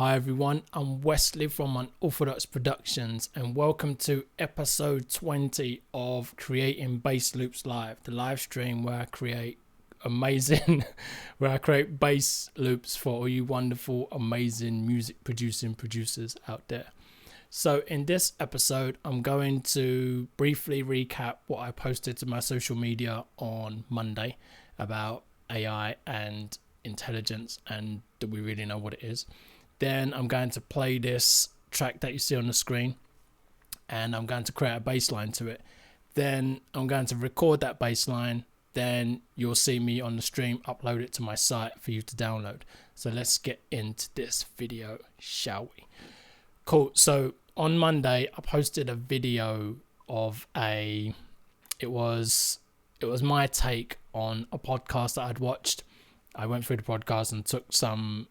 Hi everyone, I'm Wesley from Unaufadox Productions and welcome to episode 20 of Creating Bass Loops Live, the live stream where I create bass loops for all you wonderful, amazing music producers out there. So in this episode, I'm going to briefly recap what I posted to my social media on Monday about AI and intelligence and do we really know what it is. Then I'm going to play this track that you see on the screen and I'm going to create a bass line to it. Then I'm going to record that bass line. Then you'll see me on the stream upload it to my site for you to download. So let's get into this video, shall we? Cool. So on Monday, I posted a video of it was my take on a podcast that I'd watched. I went through the podcast and took some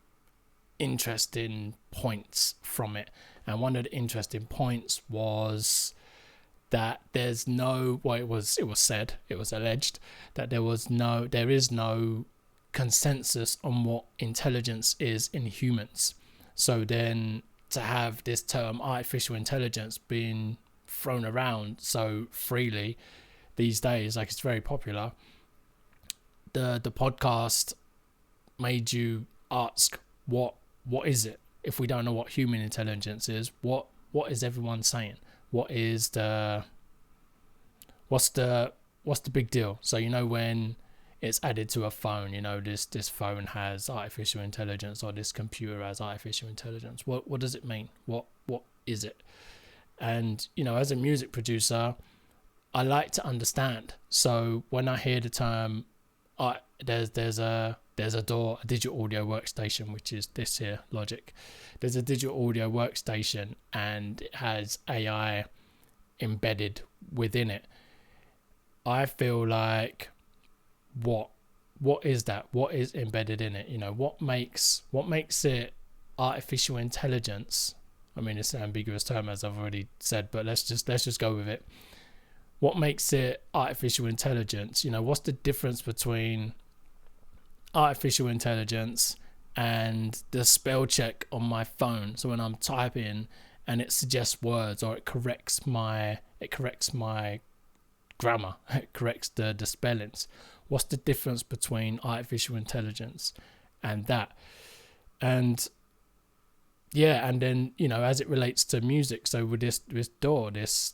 interesting points from it, and one of the interesting points was that it was alleged that there is no consensus on what intelligence is in humans. So then to have this term artificial intelligence being thrown around so freely these days, like it's very popular, the podcast made you ask what is it? If we don't know what human intelligence is, what is everyone saying? What's the big deal? So when it's added to a phone, this phone has artificial intelligence or this computer has artificial intelligence. What does it mean? What is it? And as a music producer, I like to understand. So when I hear the term, there's a digital audio workstation, which is this here, Logic. There's a digital audio workstation and it has AI embedded within it. I feel like what is that? What is embedded in it? What makes it artificial intelligence? I mean, it's an ambiguous term, as I've already said, but let's just go with it. What makes it artificial intelligence? What's the difference between artificial intelligence and the spell check on my phone? So when I'm typing and it suggests words or it corrects my grammar, it corrects the spellings. What's the difference between artificial intelligence and that? And then as it relates to music, so with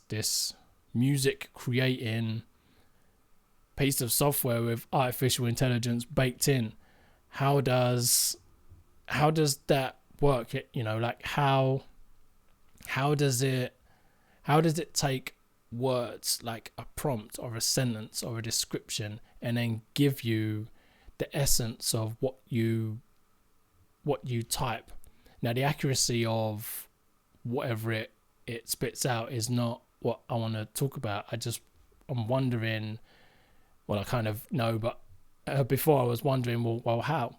this music creating piece of software with artificial intelligence baked in, how does that work? How does it take words like a prompt or a sentence or a description and then give you the essence of what you type? Now the accuracy of whatever it spits out is not what I want to talk about. I'm wondering, well, I kind of know, but before I was wondering, well, how?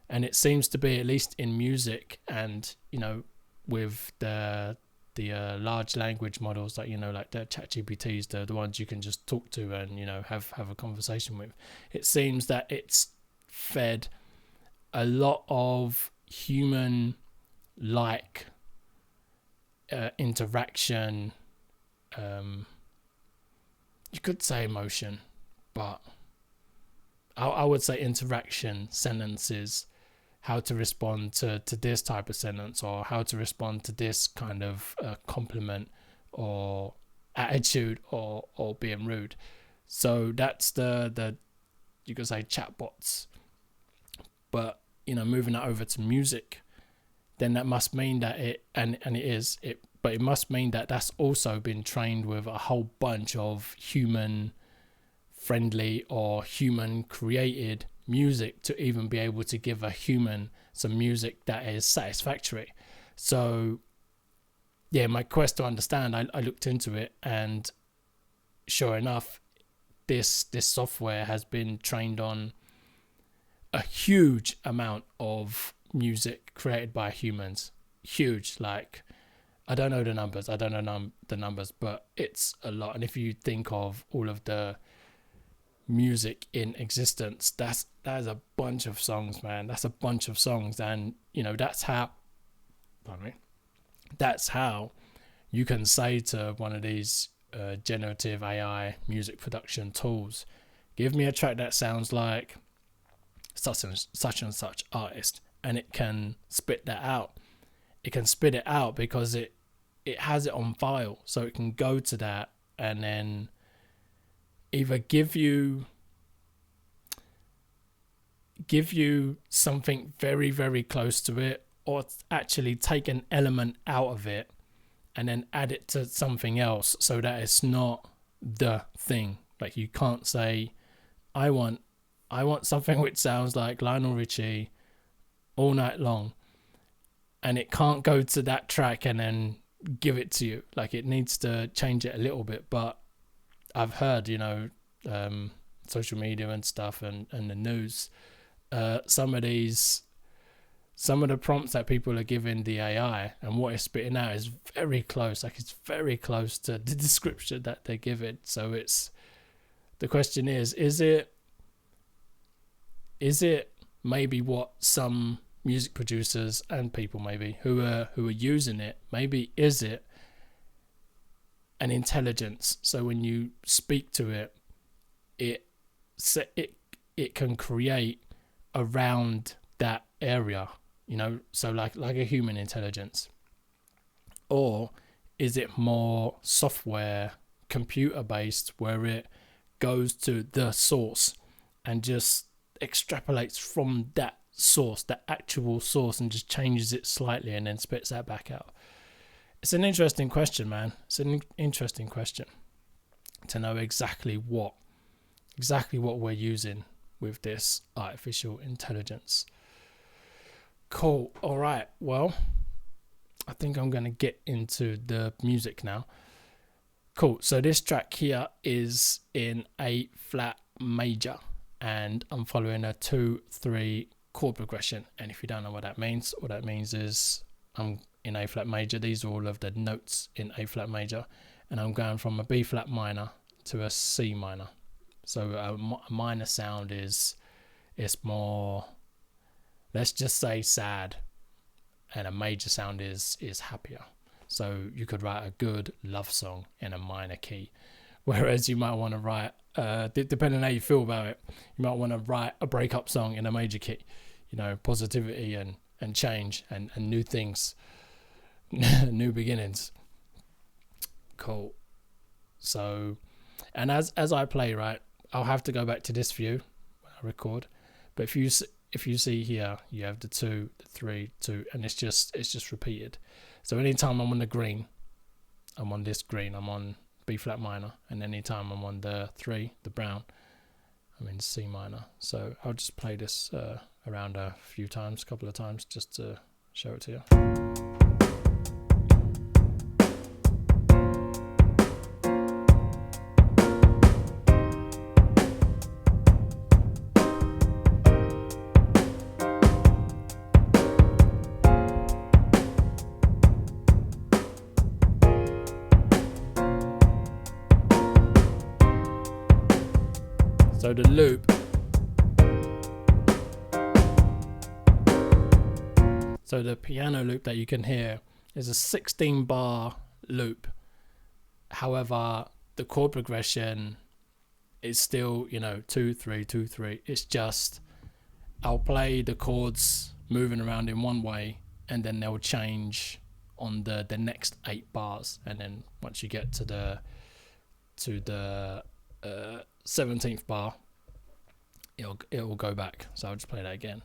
And it seems to be, at least in music and, with the large language models that, like the ChatGPTs, the ones you can just talk to and, have a conversation with. It seems that it's fed a lot of human-like interaction. You could say emotion, but I would say interaction, sentences, how to respond to this type of sentence or how to respond to this kind of compliment or attitude or being rude. So that's the you could say chatbots. But moving that over to music, then that must mean that it must mean that that's also been trained with a whole bunch of human friendly or human created music to even be able to give a human some music that is satisfactory. So my quest to understand, I looked into it, and sure enough, this software has been trained on a huge amount of music created by humans. Huge, like I don't know the numbers, but it's a lot. And if you think of all of the music in existence. That is a bunch of songs, man. That's a bunch of songs. And that's how you can say to one of these generative AI music production tools, give me a track that sounds like such and such artist, and it can spit that out. It can spit it out because it has it on file, so it can go to that and then either give you something very, very close to it, or actually take an element out of it and then add it to something else so that it's not the thing. Like, you can't say, I want something which sounds like Lionel Richie All Night Long, and it can't go to that track and then give it to you. Like, it needs to change it a little bit. But I've heard, social media and stuff and the news, some of the prompts that people are giving the AI and what it's spitting out is very close. Like, it's very close to the description that they give it. So the question is it maybe what some music producers and people maybe who are using it, maybe is it an intelligence? So when you speak to it, it can create around that area, so like a human intelligence. Or is it more software, computer based, where it goes to the source and just extrapolates from that source, that actual source, and just changes it slightly and then spits that back out? It's an interesting question, man. It's an interesting question to know exactly what we're using with this artificial intelligence. Cool. All right. Well, I think I'm going to get into the music now. Cool. So this track here is in A flat major, and I'm following a 2-3 chord progression. And if you don't know what that means is I'm in A flat major. These are all of the notes in A flat major, and I'm going from a B flat minor to a C minor. So a minor sound it's more, let's just say, sad, and a major sound is happier. So you could write a good love song in a minor key, whereas you might want to write, depending on how you feel about it, you might want to write a breakup song in a major key. Positivity and change and new things, new beginnings. Cool. So, and as I play, right, I'll have to go back to this view when I record. But if you see here, you have the 2, the 3, 2, and it's just repeated. So anytime I'm on the green, I'm on this green, I'm on B flat minor, and anytime I'm on the 3, the brown, I'm in C minor. So I'll just play this around a couple of times, just to show it to you. So the loop, so the piano loop that you can hear is a 16 bar loop. However, the chord progression is still, 2, 3, 2, 3. It's just, I'll play the chords moving around in one way, and then they'll change on the next 8 bars. And then once you get to the 17th bar, it'll go back. So I'll just play that again,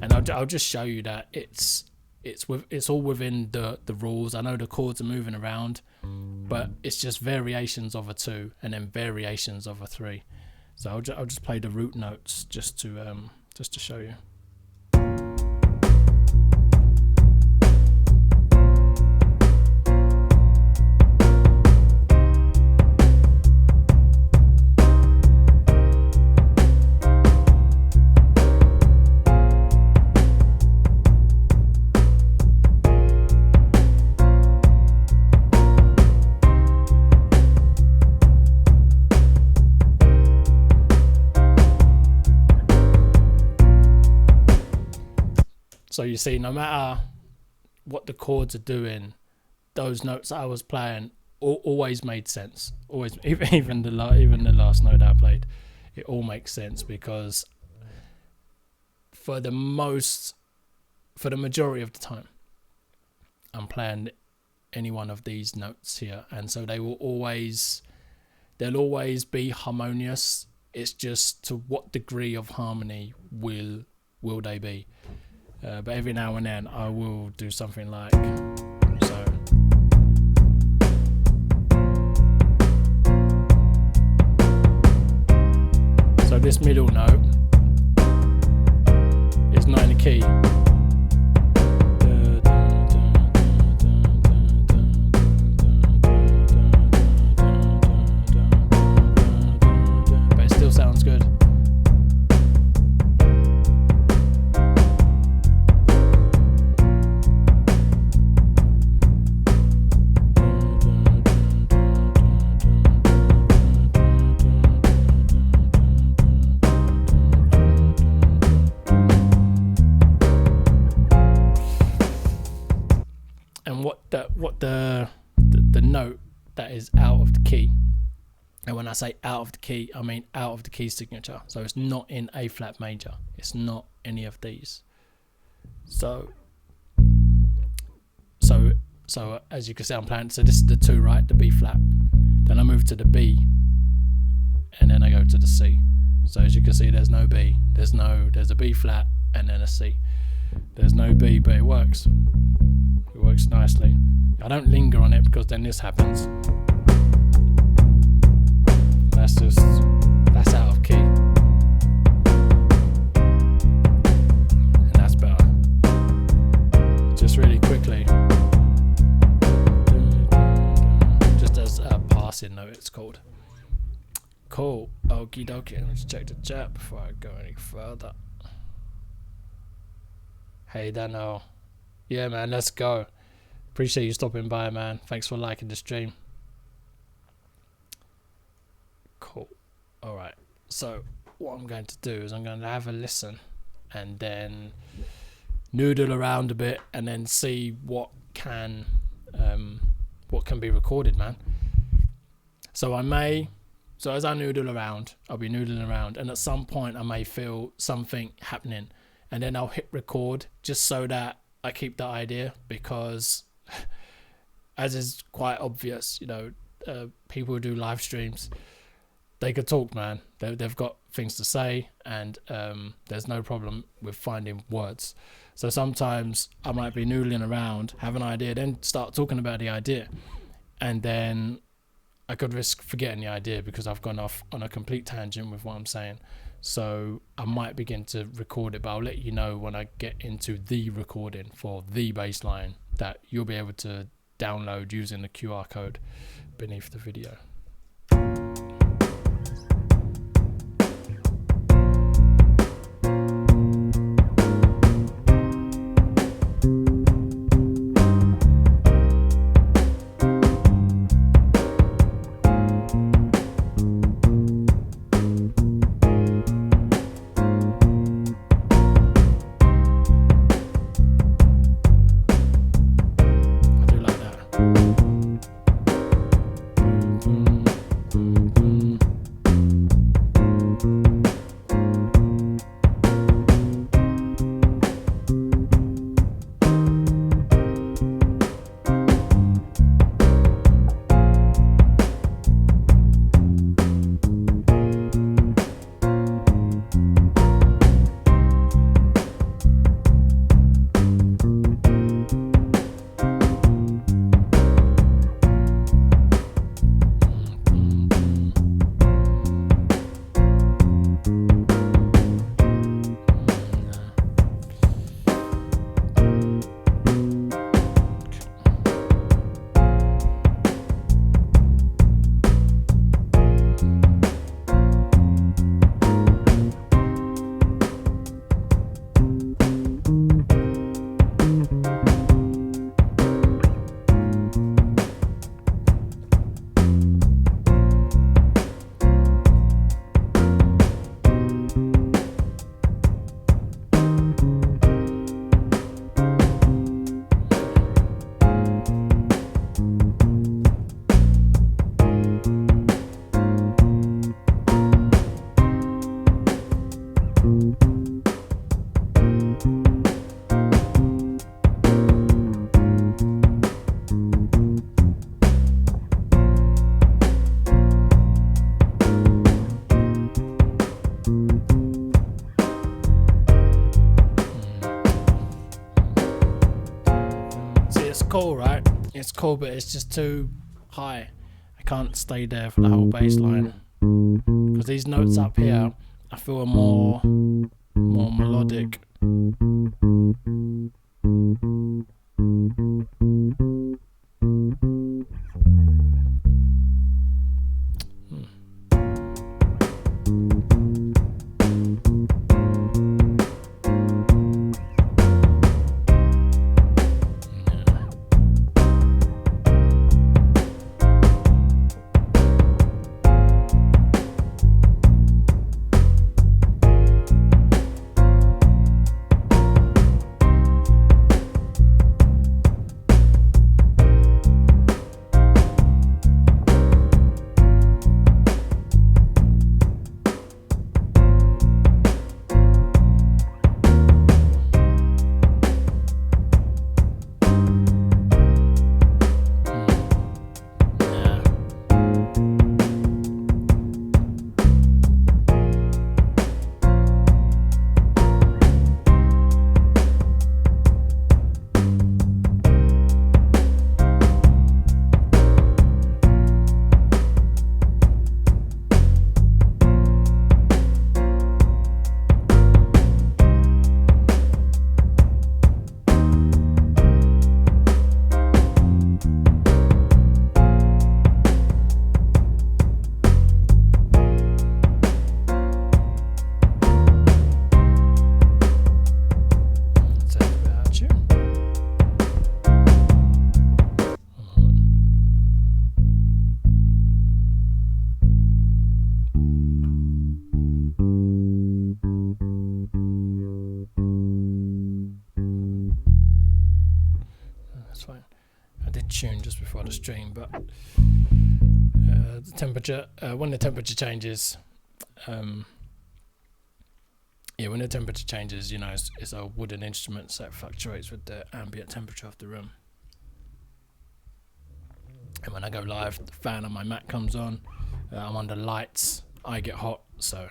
and I'll just show you that it's all within the rules. I know the chords are moving around, but it's just variations of a 2 and then variations of a 3. So I'll just play the root notes just to show you. So you see, no matter what the chords are doing, those notes that I was playing always made sense. Always, even the last note I played, it all makes sense, because for the majority of the time, I'm playing any one of these notes here, and so they'll always be harmonious. It's just to what degree of harmony will they be. But every now and then I will do something like so. So this middle note is not in the key. But it still sounds good. And what the note that is out of the key, and when I say out of the key, I mean out of the key signature. So it's not in A flat major. It's not any of these. So as you can see, I'm playing. So this is the 2, right? The B flat. Then I move to the B, and then I go to the C. So as you can see, there's no B. There's a B flat and then a C. There's no B, but it works. It works nicely. I don't linger on it, because then this happens. That's out of key. And that's better. Just really quickly. Just as a passing note, it's called. Cool. Okie dokie. Let's check the chat before I go any further. Hey, Dano. Yeah, man, let's go. Appreciate you stopping by, man. Thanks for liking the stream. Cool. All right. So what I'm going to do is I'm going to have a listen and then noodle around a bit and then see what can be recorded, man. So as I noodle around, I'll be noodling around, and at some point I may feel something happening, and then I'll hit record just so that I keep the idea, because as is quite obvious, people who do live streams, they could talk, man. They've got things to say, and there's no problem with finding words. So sometimes I might be noodling around, have an idea, then start talking about the idea, and then I could risk forgetting the idea because I've gone off on a complete tangent with what I'm saying. So I might begin to record it, but I'll let you know when I get into the recording for the bass line that you'll be able to download using the QR code beneath the video. I do like that. cool, right? It's cool, but it's just too high. I can't stay there for the whole bass line, because these notes up here I feel are more melodic. Fine. I did tune just before the stream, but the temperature, when the temperature changes, when the temperature changes, it's a wooden instrument, so it fluctuates with the ambient temperature of the room. And when I go live, the fan on my Mac comes on, I'm under lights, I get hot, so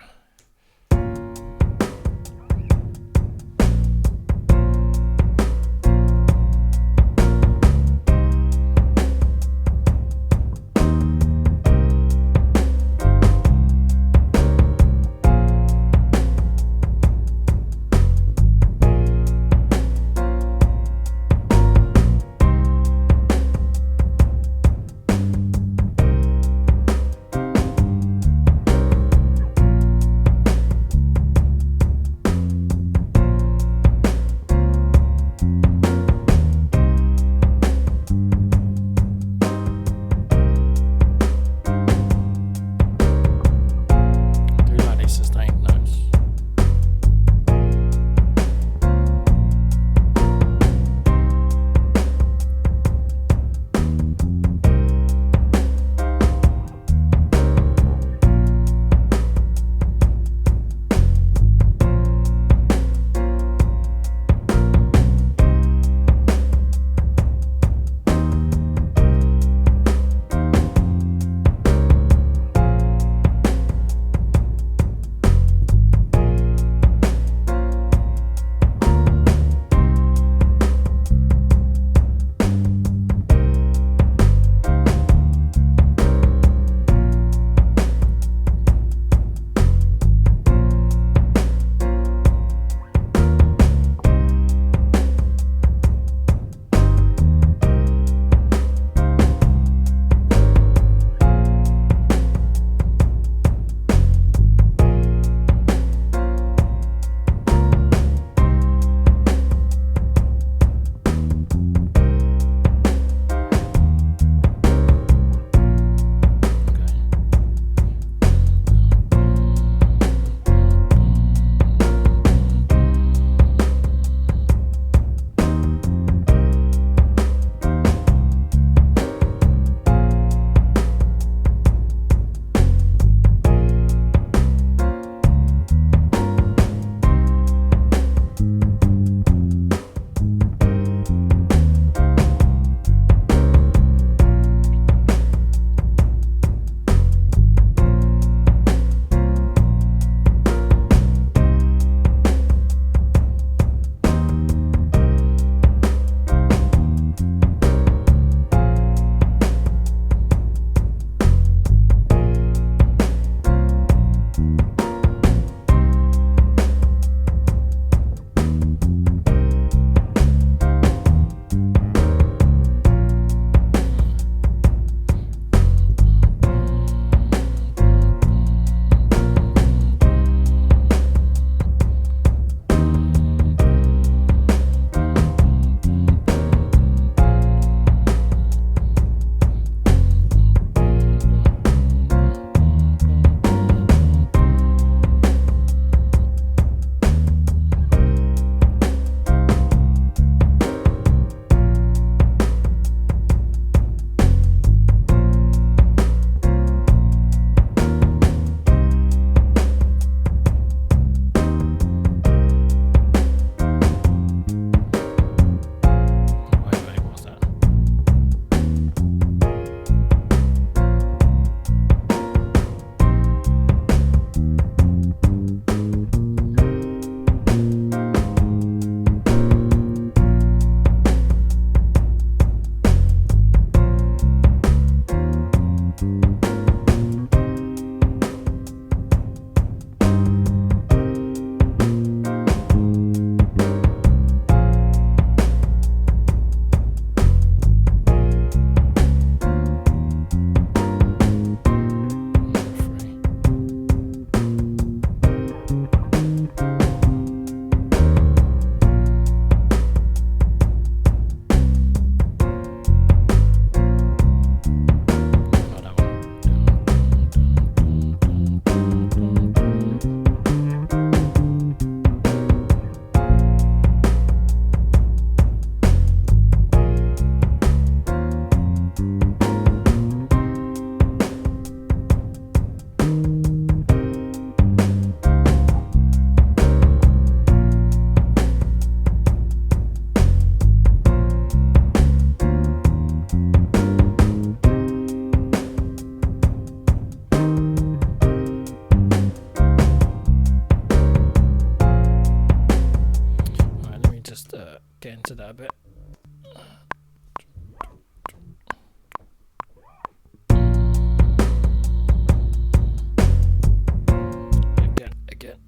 get into that a bit.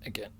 Again.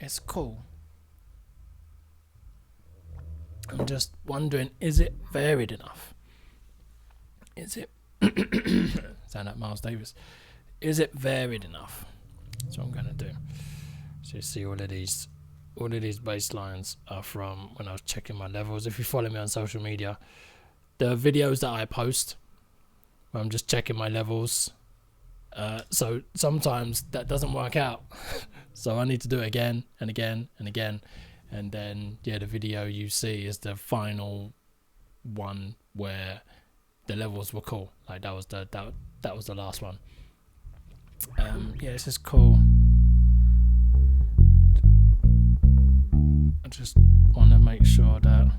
It's cool. I'm just wondering, is it varied enough? Is it sound like Miles Davis? Is it varied enough? That's what I'm gonna do. So you see all of these bass lines are from when I was checking my levels. If you follow me on social media, the videos that I post where I'm just checking my levels, so sometimes that doesn't work out. So I need to do it again and again and again, and then the video you see is the final one where the levels were cool. Like that was the last one. This is cool. I just want to make sure that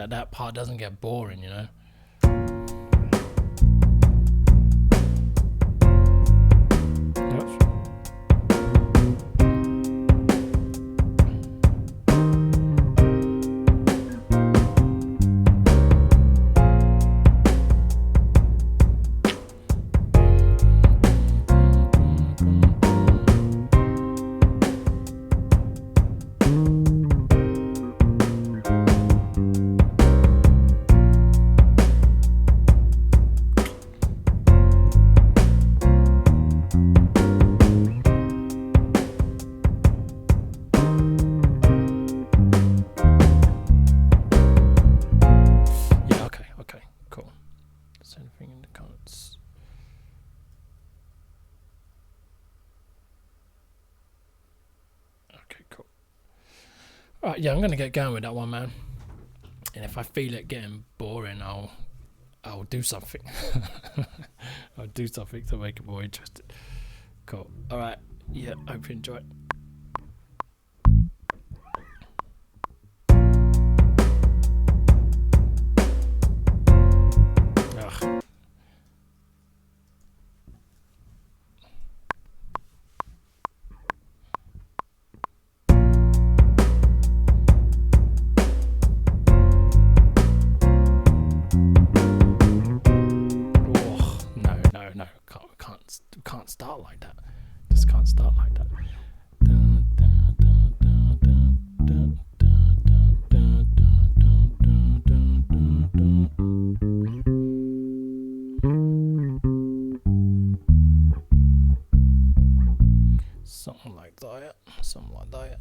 that part doesn't get boring, you know. Okay, cool. All right, yeah, I'm gonna get going with that one, man. And if I feel it getting boring, I'll do something. I'll do something to make it more interesting. Cool. All right. Yeah, hope you enjoy it. Ugh. No, can't start like that. Just can't start like that. Something like that. Something like that.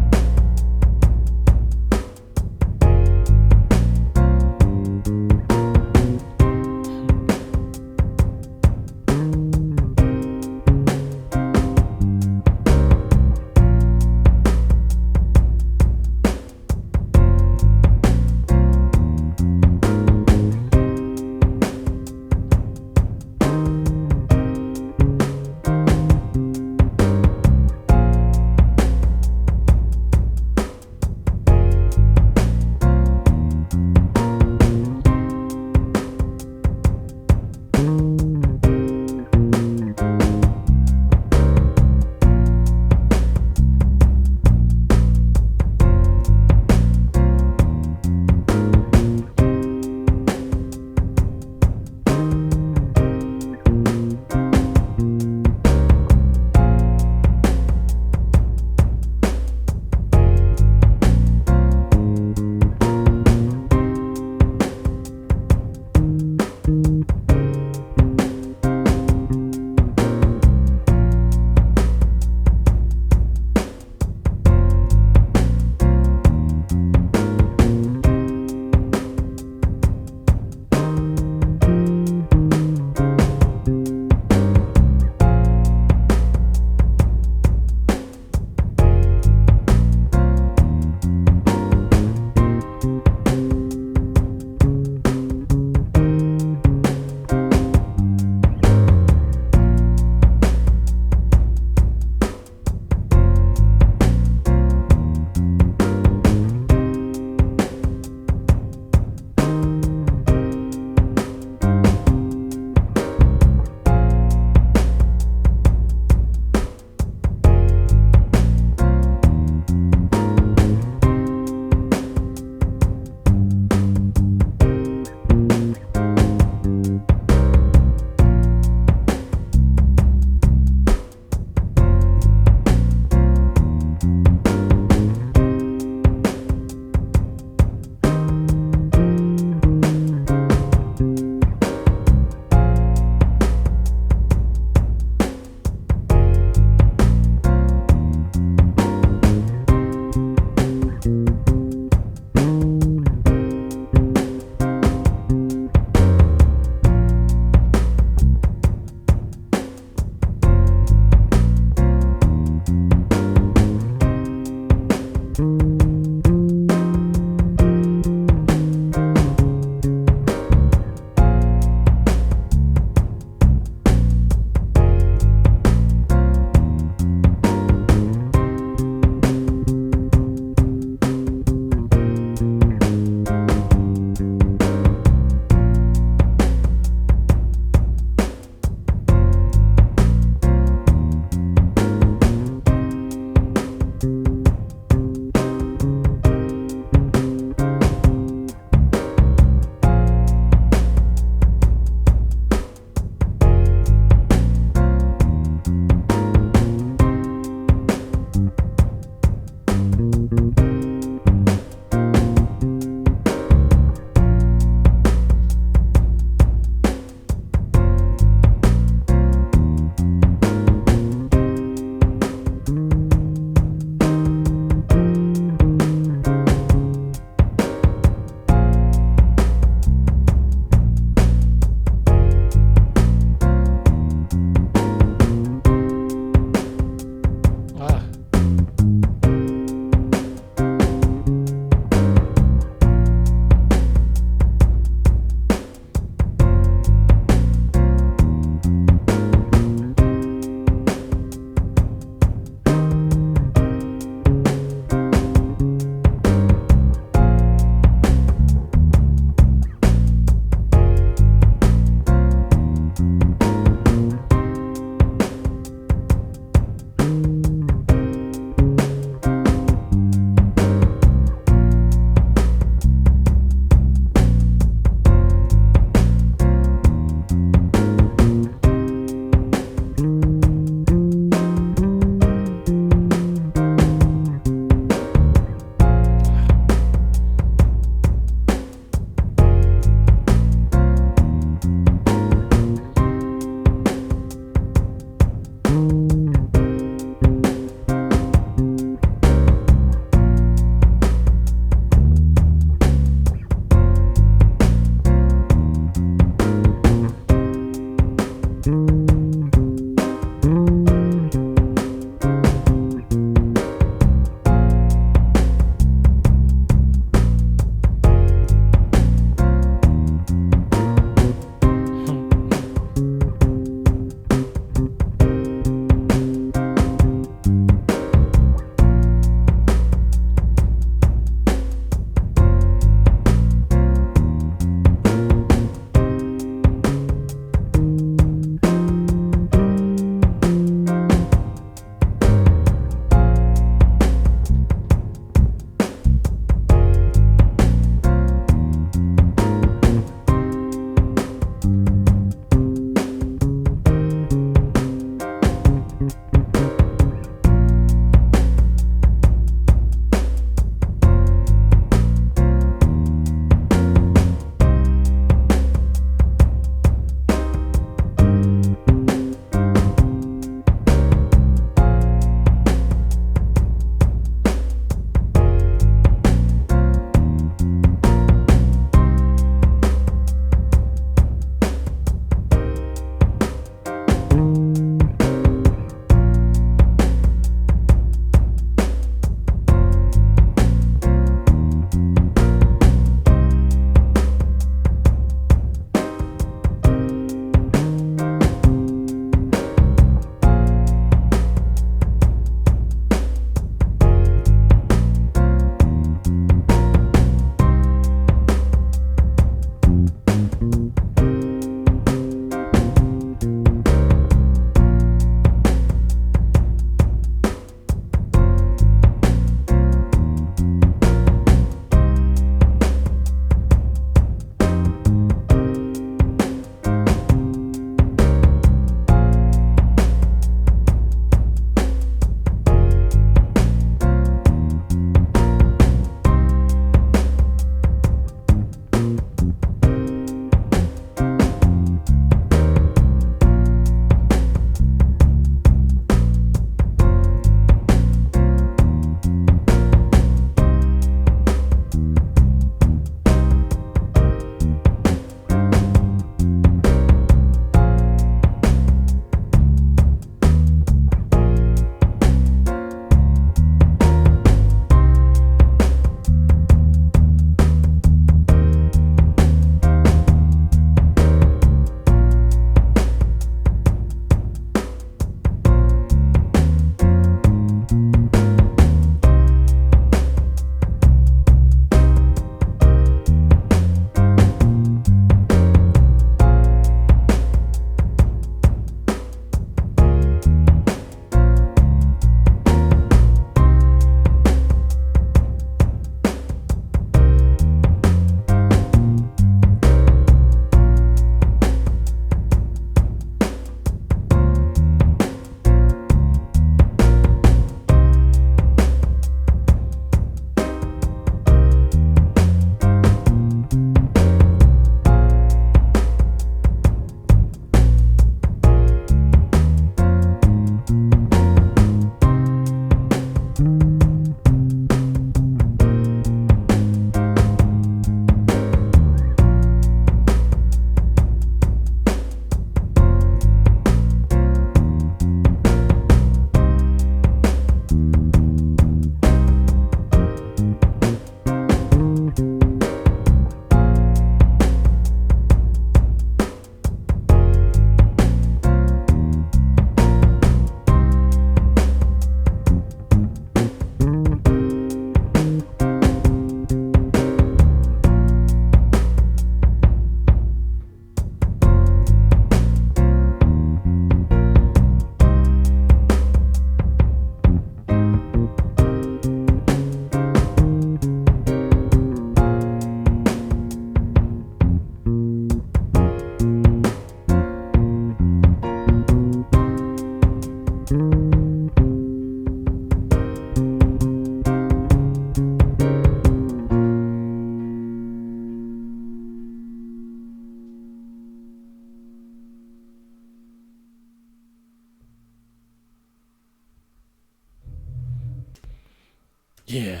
Yeah,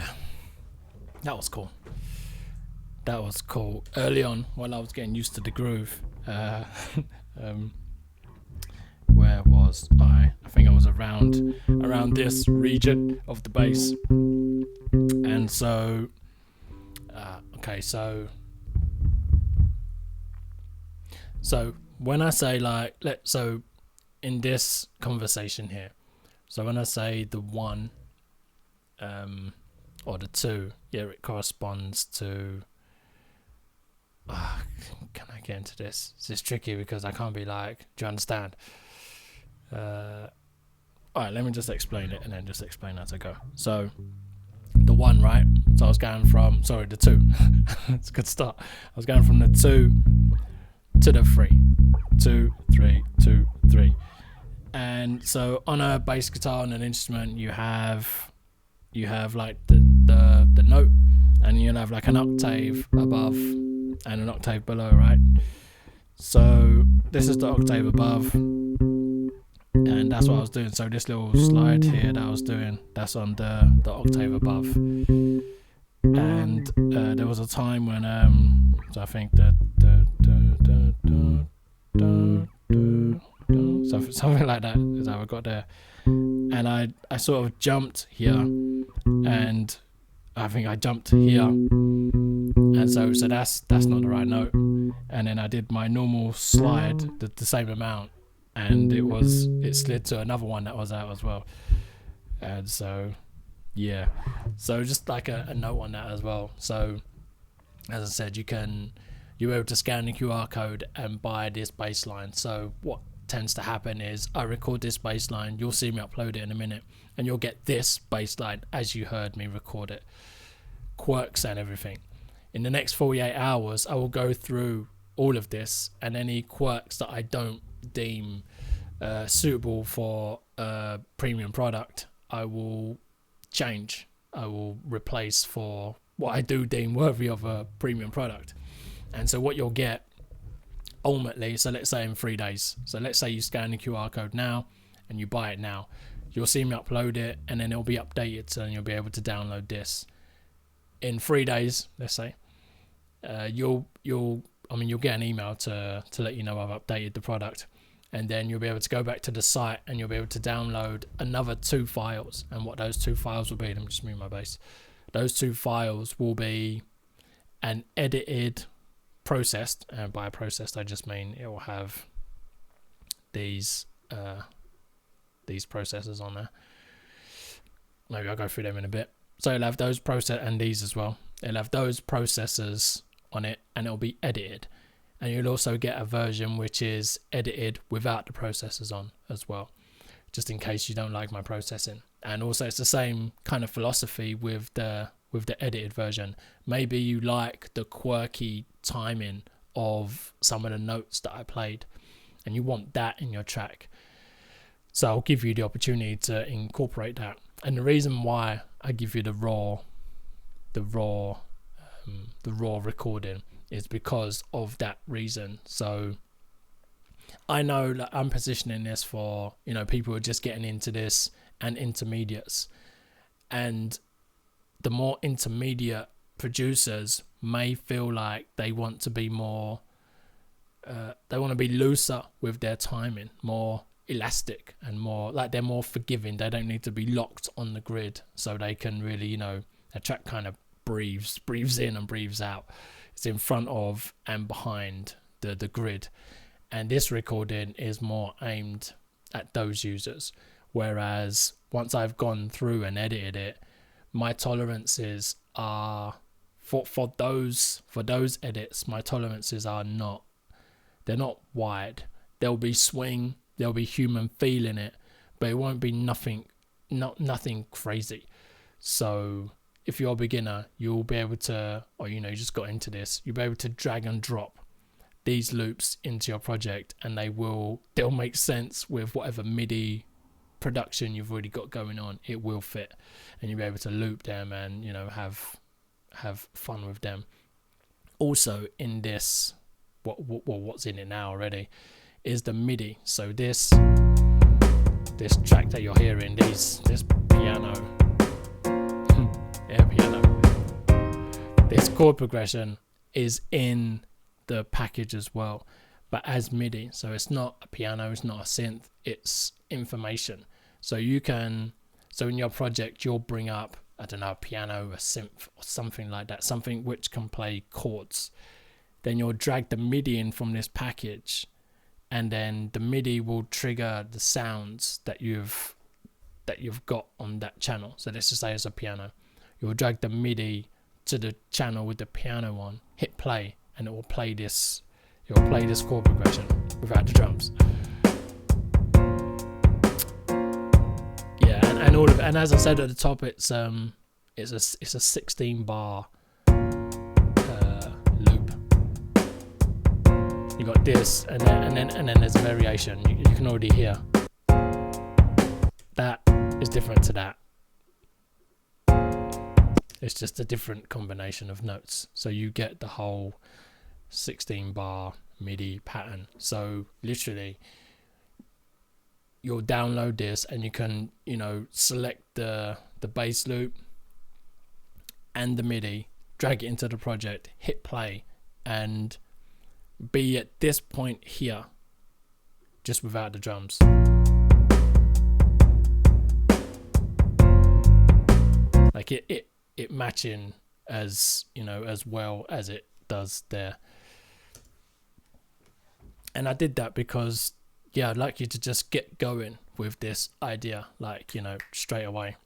that was cool. That was cool. Early on, while I was getting used to the groove, where was I? I think I was around this region of the bass, and so okay, so when I say like so in this conversation here, so when I say the 1 or the 2, yeah, it corresponds to can I get into this? This is tricky because I can't be like, do you understand? Alright, let me just explain it and then just explain as I go. So the 1, right? So I was going from the 2. It's a good start. I was going from the 2 to the 3. 2, 3, 2, 3. And so on a bass guitar, on an instrument, you have like the note, and you'll have like an octave above and an octave below, right? So this is the octave above, and that's what I was doing. So this little slide here that I was doing, that's on the octave above. And there was a time when so I think something like that is how I got there, and I sort of jumped here, and I think I jumped here, and so that's not the right note, and then I did my normal slide the same amount, and it slid to another one that was out as well, and so yeah, so just like a note on that as well. So as I said, you're able to scan the QR code and buy this bass line. So what tends to happen is I record this bass line, you'll see me upload it in a minute, and you'll get this bass line as you heard me record it, quirks and everything. In the next 48 hours, I will go through all of this, and any quirks that I don't deem suitable for a premium product, I will change. I will replace for what I do deem worthy of a premium product. And so what you'll get ultimately, so let's say in 3 days, so let's say you scan the QR code now and you buy it now, you'll see me upload it, and then it'll be updated, so you'll be able to download this in 3 days. Let's say you'll get an email to let you know I've updated the product, and then you'll be able to go back to the site and you'll be able to download another 2 files. And what those 2 files will be, let me just move my bass, those 2 files will be an edited, processed, and by processed I just mean it will have these processors on there. Maybe I'll go through them in a bit. So it'll have those process and these as well. It'll have those processors on it, and it'll be edited. And you'll also get a version which is edited without the processors on as well, just in case you don't like my processing. And also it's the same kind of philosophy with the edited version. Maybe you like the quirky timing of some of the notes that I played, and you want that in your track. So I'll give you the opportunity to incorporate that. And the reason why I give you the raw recording is because of that reason. So I know that I'm positioning this for, people who are just getting into this and intermediates. And the more intermediate producers may feel like they want to be more, they want to be looser with their timing, more elastic, and more like they're more forgiving. They don't need to be locked on the grid, so they can really, their track kind of breathes in and breathes out. It's in front of and behind the grid. And this recording is more aimed at those users. Whereas once I've gone through and edited it, my tolerances are for those edits, my tolerances are they're not wide. There'll be swing, there'll be human feel in it, but it won't be nothing crazy. So if you're a beginner, you'll be able to, or you just got into this, you'll be able to drag and drop these loops into your project, and they'll make sense with whatever MIDI production you've already got going on. It will fit, and you'll be able to loop them and have fun with them. Also in this, what's in it now already is the MIDI. So this track that you're hearing, this piano, air piano. This chord progression is in the package as well, but as MIDI. So it's not a piano, it's not a synth, it's information. So you can, so in your project, you'll bring up, I don't know, a piano, a synth, or something like that, something which can play chords. Then you'll drag the MIDI in from this package, and then the MIDI will trigger the sounds that you've got on that channel. So let's just say it's a piano. You'll drag the MIDI to the channel with the piano on, hit play, and it will play this. It will play this chord progression without the drums. Yeah, and all of it. And as I said at the top, it's a 16 bar loop. You got this, and then there's a variation. You can already hear that is different to that. It's just a different combination of notes. So you get the whole 16 bar MIDI pattern. So literally you'll download this and you can, select the bass loop and the MIDI, drag it into the project, hit play, and be at this point here, just without the drums. Like it matching as as well as it does there. And I did that because I'd like you to just get going with this idea, like straight away.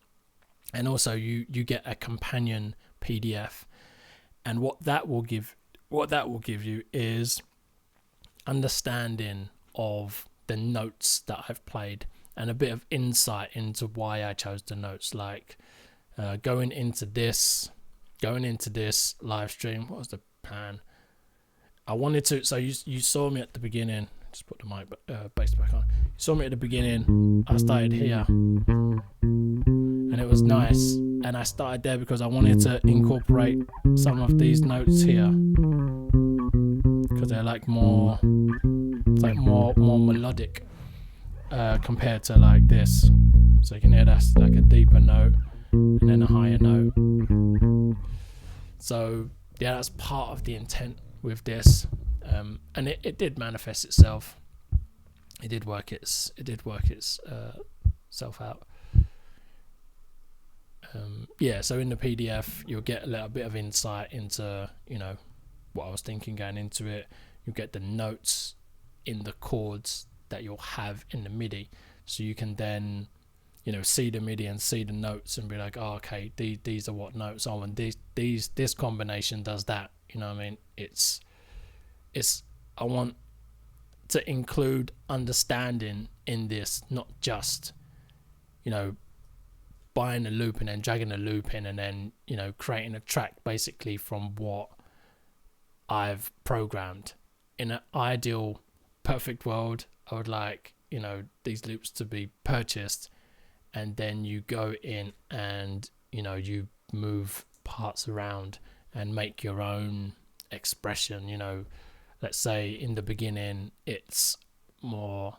And also you get a companion PDF, and what that will give you is understanding of the notes that I've played, and a bit of insight into why I chose the notes. Like going into this live stream, what was the plan? I wanted to, so you saw me at the beginning, just put the mic bass back on. You saw me at the beginning, I started here, and it was nice, and I started there because I wanted to incorporate some of these notes here, because they're like more melodic compared to like this. So you can hear that's like a deeper note and then a higher note. So yeah, that's part of the intent with this, and it did manifest itself. It did work its self out. So in the PDF you'll get a little bit of insight into what I was thinking going into it. You get the notes in the chords that you'll have in the MIDI, so you can then see the MIDI and see the notes and be like, oh, okay, these are what notes are, and this combination does that. What I mean? It's I want to include understanding in this, not just buying a loop and then dragging a loop in and then creating a track basically from what I've programmed. In an ideal perfect world, I would like these loops to be purchased, and then you go in and you move parts around and make your own expression. Let's say in the beginning it's more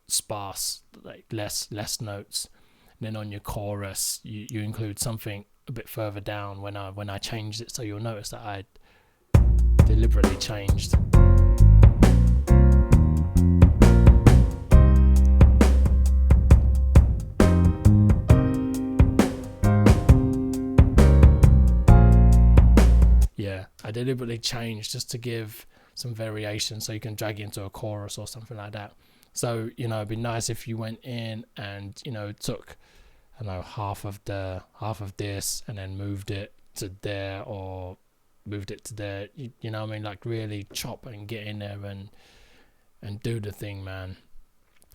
sparse, like less notes, and then on your chorus you include something a bit further down when I changed it. So you'll notice that I deliberately changed. I deliberately changed just to give some variation, so you can drag into a chorus or something like that. So it'd be nice if you went in and took half of this and then moved it to there, or moved it to there. What I mean? Like really chop and get in there and do the thing, man.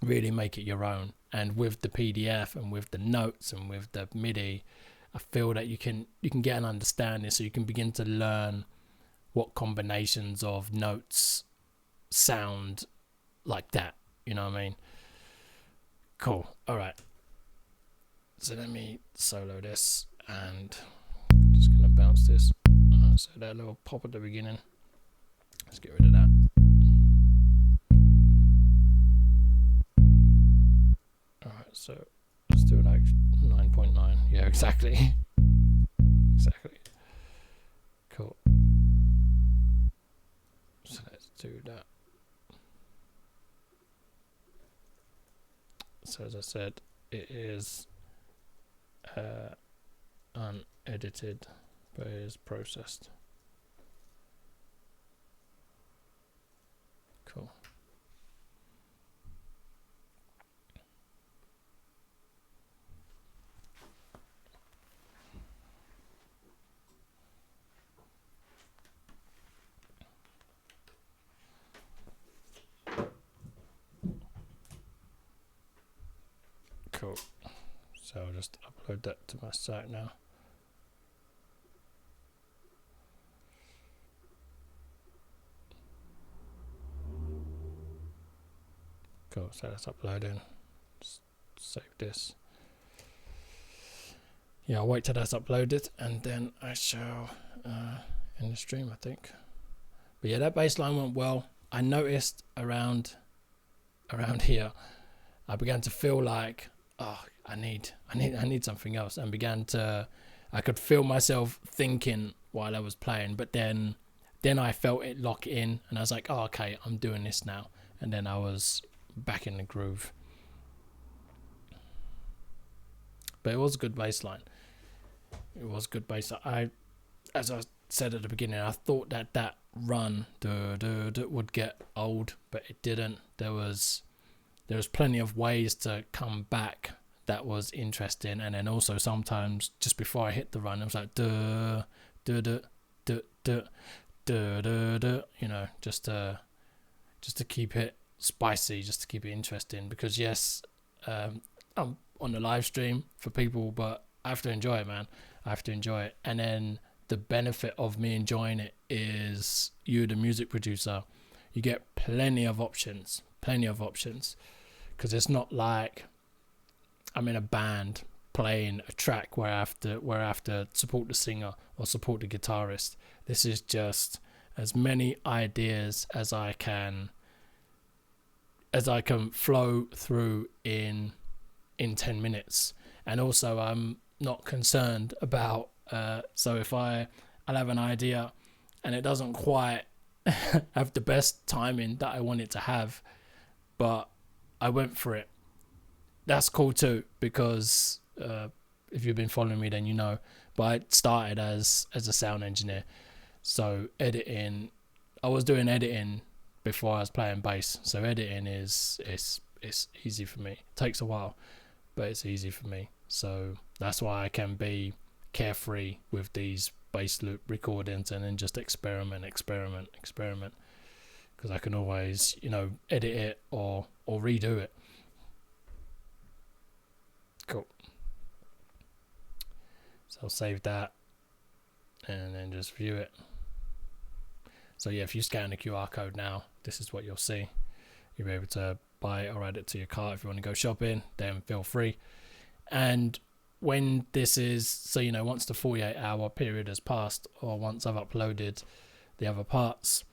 Really make it your own. And with the PDF and with the notes and with the MIDI, I feel that you can get an understanding, so you can begin to learn what combinations of notes sound like that. What I mean? Cool. All right. So let me solo this, and I'm just gonna bounce this. So that little pop at the beginning, let's get rid of that. All right. So let's do like 9.9. Yeah, exactly. Exactly. Cool. So let's do that. So as I said, it is unedited, but it is processed. Cool. Cool. So I'll just upload that to my site now. Cool. So that's uploading. Just save this. Yeah, I'll wait till that's uploaded and then I shall end the stream, I think. But yeah, that bass line went well. I noticed around here, I began to feel like, oh, I need something else, and I could feel myself thinking while I was playing, but then I felt it lock in and I was like, oh, okay, I'm doing this now. And then I was back in the groove. But it was a good bass line. It was good bass. As I said at the beginning, I thought that run would get old, but it didn't. There was plenty of ways to come back that was interesting, and then also sometimes just before I hit the run, it was like you know, just to keep it spicy, just to keep it interesting. Because yes, I'm on the live stream for people, but I have to enjoy it, man. I have to enjoy it. And then the benefit of me enjoying it is you, the music producer, you get plenty of options, because it's not like I'm in a band playing a track where I have to support the singer or support the guitarist. This is just as many ideas as I can flow through in 10 minutes. And also I'm not concerned about so if I'll have an idea and it doesn't quite have the best timing that I want it to have, but I went for it, that's cool too, because if you've been following me then you know, but I started as a sound engineer, so editing, I was doing editing before I was playing bass, so editing is easy for me. It takes a while, but it's easy for me, so that's why I can be carefree with these bass loop recordings and then just experiment, because I can always, you know, edit it or redo it. Cool. So I'll save that and then just view it. So yeah, if you scan the QR code now, this is what you'll see. You'll be able to buy it or add it to your cart. If you want to go shopping, then feel free. And when this is, so you know, once the 48-hour period has passed, or once I've uploaded the other parts,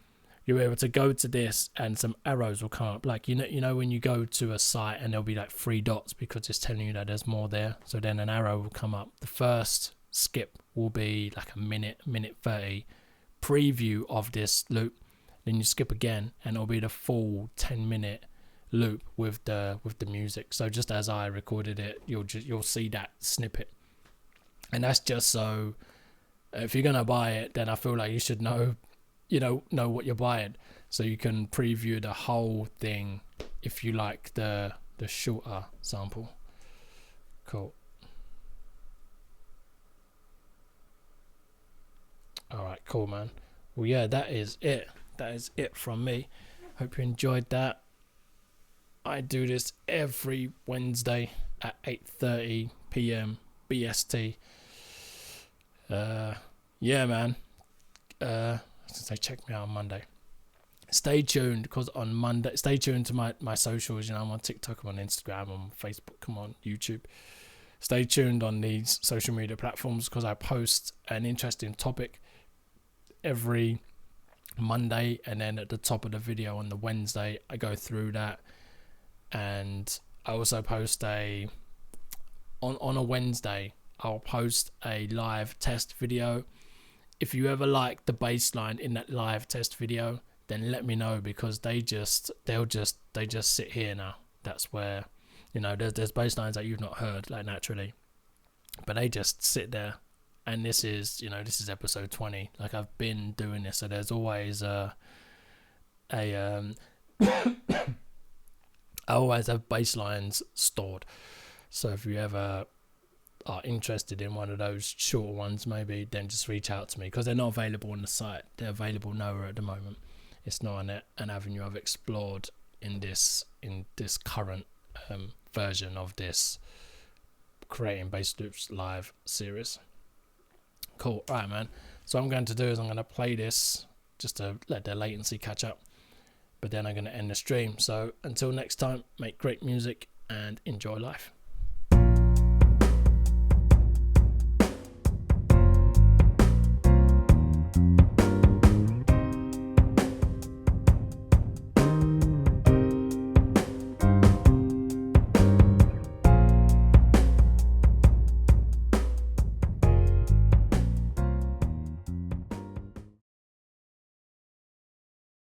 you're able to go to this and some arrows will come up, like you know when you go to a site and there'll be like 3 dots because it's telling you that there's more there. So then an arrow will come up. The first skip will be like a minute 30 preview of this loop. Then you skip again and it'll be the full 10-minute loop with the music. So just as I recorded it, you'll see that snippet. And that's just so if you're gonna buy it, then I feel like you should know what you're buying, so you can preview the whole thing if you like the shorter sample. Cool. All right, cool, man. Well, yeah, that is it from me. Hope you enjoyed that. I do this every Wednesday at 8:30 p.m. BST. Yeah, man. Say check me out on Monday. Stay tuned, because on Monday, stay tuned to my socials. You know, I'm on TikTok, I'm on Instagram, I'm on Facebook, I'm on YouTube. Stay tuned on these social media platforms, because I post an interesting topic every Monday, and then at the top of the video on the Wednesday I go through that. And I also post on a Wednesday I'll post a live test video. If you ever like the bass line in that live test video, then let me know, because they just sit here now. That's where, you know, there's bass lines that you've not heard, like, naturally, but they just sit there. And this is, you know, this is episode 20. Like, I've been doing this, so there's always I always have bass lines stored. So if you ever are interested in one of those shorter ones, maybe, then just reach out to me, because they're not available on the site. They're available nowhere at the moment. It's not an avenue I've explored in this current version of this Creating Bass Loops live series. Cool. All right, man. So what I'm going to do is I'm going to play this just to let the latency catch up, but then I'm going to end the stream. So until next time, make great music and enjoy life.